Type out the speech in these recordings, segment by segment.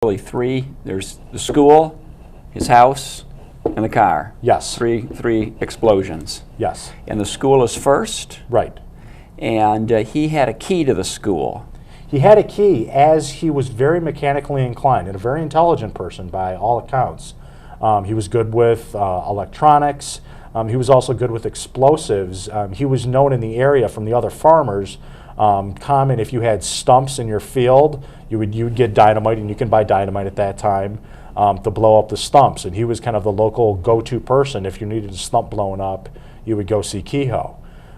Really three. There's the school, his house, and the car. Yes. Three explosions. Yes. And the school is first. Right. And he had a key to the school. He had a key, as he was very mechanically inclined and a very intelligent person by all accounts. He was good with electronics. He was also good with explosives. He was known in the area from the other farmers. Common if you had stumps in your field, you would get dynamite, and you can buy dynamite at that time to blow up the stumps. And he was kind of the local go-to person. If you needed a stump blown up, you would go see Kehoe.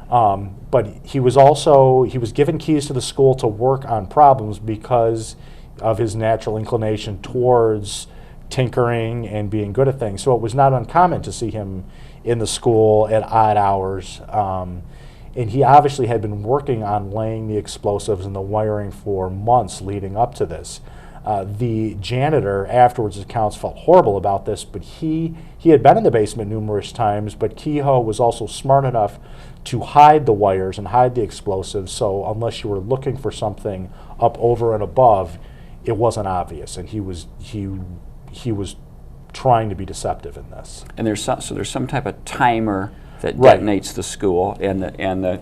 But he was given keys to the school to work on problems because of his natural inclination towards tinkering and being good at things. So it was not uncommon to see him in the school at odd hours. And he obviously had been working on laying the explosives and the wiring for months leading up to this. The janitor afterwards accounts felt horrible about this, but he had been in the basement numerous times, but Kehoe was also smart enough to hide the wires and hide the explosives, so unless you were looking for something up over and above, it wasn't obvious, and he was trying to be deceptive in this. And there's some type of timer that Right. detonates the school, and the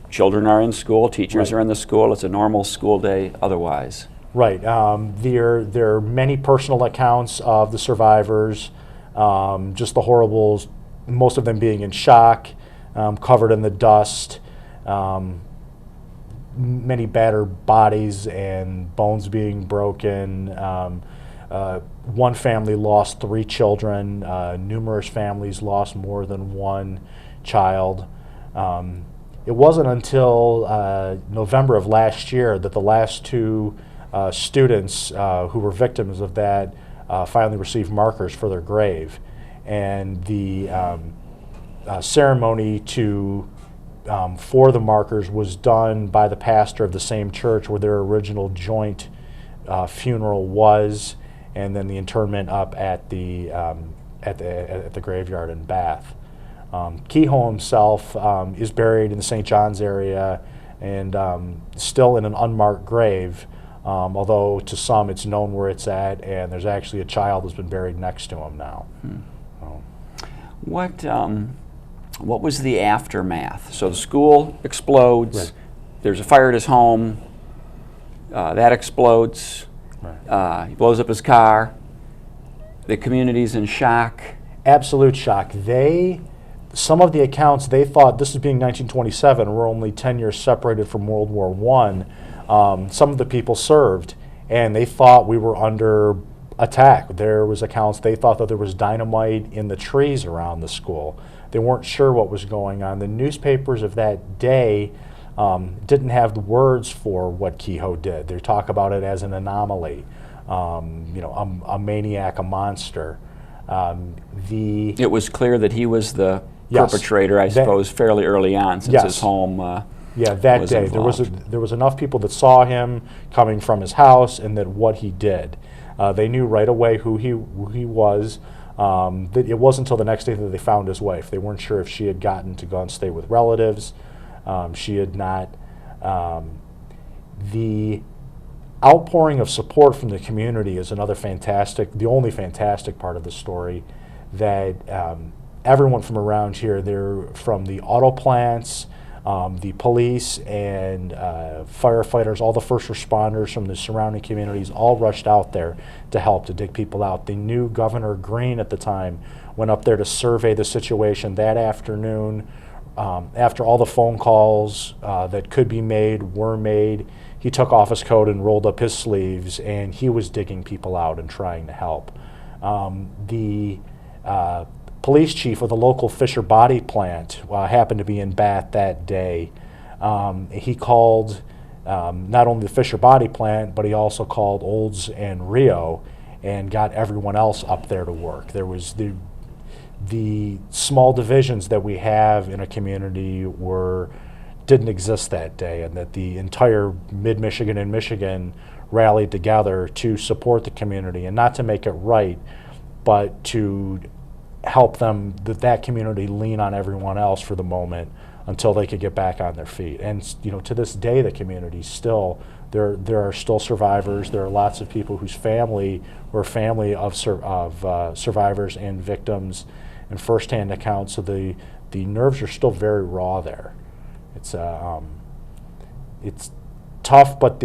children are in school, teachers Right. are in the school. It's a normal school day otherwise. Right. There are many personal accounts of the survivors, just the horribles, most of them being in shock, covered in the dust, many battered bodies and bones being broken. One family lost 3 children. Numerous families lost more than one child. It wasn't until November of last year that the last 2 students who were victims of that finally received markers for their grave. And the ceremony for the markers was done by the pastor of the same church where their original joint funeral was, and then the internment up at the graveyard in Bath. Kehoe himself is buried in the St. John's area and still in an unmarked grave, although to some it's known where it's at, and there's actually a child that's been buried next to him now. What was the aftermath? So the school explodes. Right. There's a fire at his home. That explodes. Right. He blows up his car. The community's in shock. Absolute shock. Some of the accounts, they thought, this is being 1927, we're only 10 years separated from World War I. Some of the people served, and they thought we were under attack. There was accounts, they thought that there was dynamite in the trees around the school. They weren't sure what was going on. The newspapers of that day didn't have the words for what Kehoe did. They talk about it as an anomaly, a maniac, a monster. It was clear that he was the Yes. perpetrator, I suppose, fairly early on, since Yes. his home that was day. involved. There was enough people that saw him coming from his house and that what he did. They knew right away who he was. That it wasn't until the next day that they found his wife. They weren't sure if she had gotten to go and stay with relatives. She had not. The outpouring of support from the community is the only fantastic part of the story, that everyone from around here, they're from the auto plants, the police and firefighters, all the first responders from the surrounding communities all rushed out there to help to dig people out. They knew Governor Green at the time went up there to survey the situation that afternoon. After all the phone calls that could be made were made, he took off his coat and rolled up his sleeves, and he was digging people out and trying to help. The police chief of the local Fisher Body plant happened to be in Bath that day. He called not only the Fisher Body plant, but he also called Olds and Rio and got everyone else up there to work. There was the small divisions that we have in a community didn't exist that day, and that the entire mid-Michigan and Michigan rallied together to support the community, and not to make it right, but to help that community lean on everyone else for the moment until they could get back on their feet. And to this day, the community still there are still survivors. There are lots of people whose family were family of survivors and victims, and firsthand accounts. So the nerves are still very raw there. It's tough, but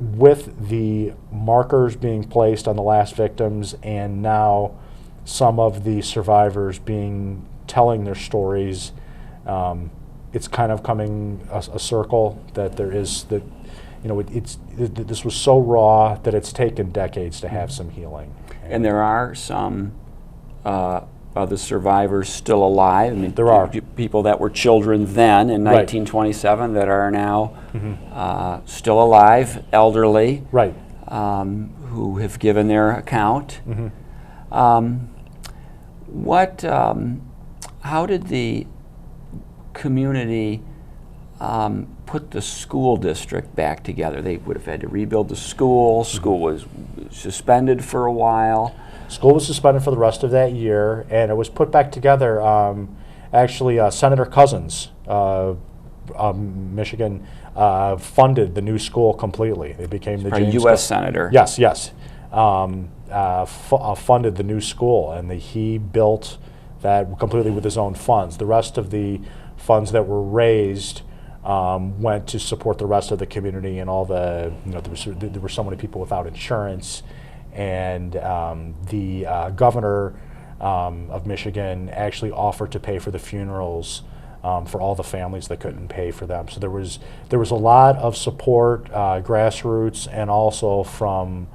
with the markers being placed on the last victims, and now some of the survivors telling their stories, it's kind of coming a circle that there is that, this was so raw that it's taken decades to have some healing. And there are some of the survivors still alive. I mean, there are people that were children then in 1927 that are now still alive, elderly, right, who have given their account. How did the community put the school district back together? They would have had to rebuild the school. School was suspended for a while. School was suspended for the rest of that year, and it was put back together. Actually, Senator Cousins of Michigan funded the new school completely. It became the James U.S. Senator. Yes, yes. Funded the new school, and he built that completely with his own funds. The rest of the funds that were raised went to support the rest of the community, and all the, there were so many people without insurance, and the governor of Michigan actually offered to pay for the funerals for all the families that couldn't pay for them. So there was a lot of support, grassroots, and also from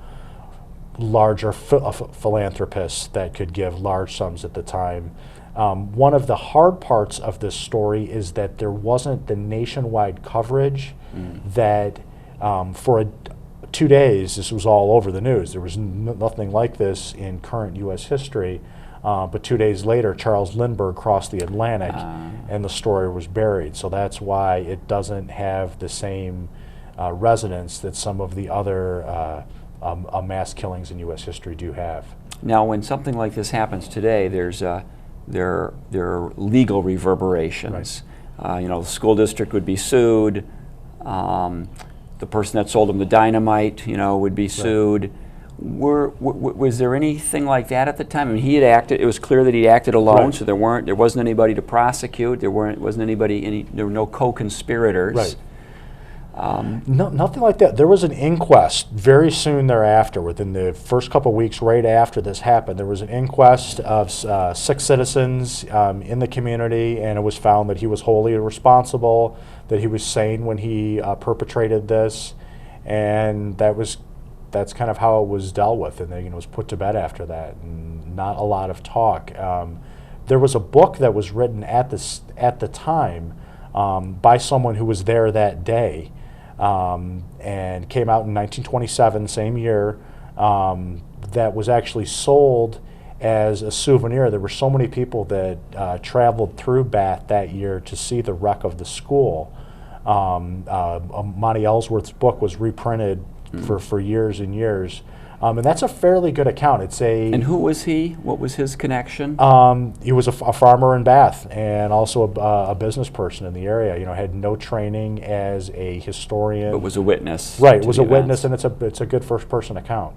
larger philanthropists that could give large sums at the time. One of the hard parts of this story is that there wasn't the nationwide coverage that for 2 days this was all over the news. There was nothing like this in current U.S. history, but 2 days later Charles Lindbergh crossed the Atlantic and the story was buried. So that's why it doesn't have the same resonance that some of the other mass killings in U.S. history do have. Now, when something like this happens today, there are legal reverberations. Right. The school district would be sued. The person that sold them the dynamite, would be sued. Right. Was there anything like that at the time? I mean, he had acted. It was clear that he acted alone, right. So there wasn't anybody to prosecute. There were no co-conspirators. Right. No, nothing like that. There was an inquest very soon thereafter, within the first couple of weeks right after this happened. There was an inquest of 6 citizens in the community, and it was found that he was wholly irresponsible, that he was sane when he perpetrated this, and that's kind of how it was dealt with, and then was put to bed after that, and not a lot of talk. There was a book that was written at the time by someone who was there that day, and came out in 1927, same year, that was actually sold as a souvenir. There were so many people that traveled through Bath that year to see the wreck of the school. Monty Ellsworth's book was reprinted for years and years. And that's a fairly good account. And who was he? What was his connection? He was a farmer in Bath, and also a business person in the area. Had no training as a historian, but was a witness. Right, was a witness, and it's a good first-person account.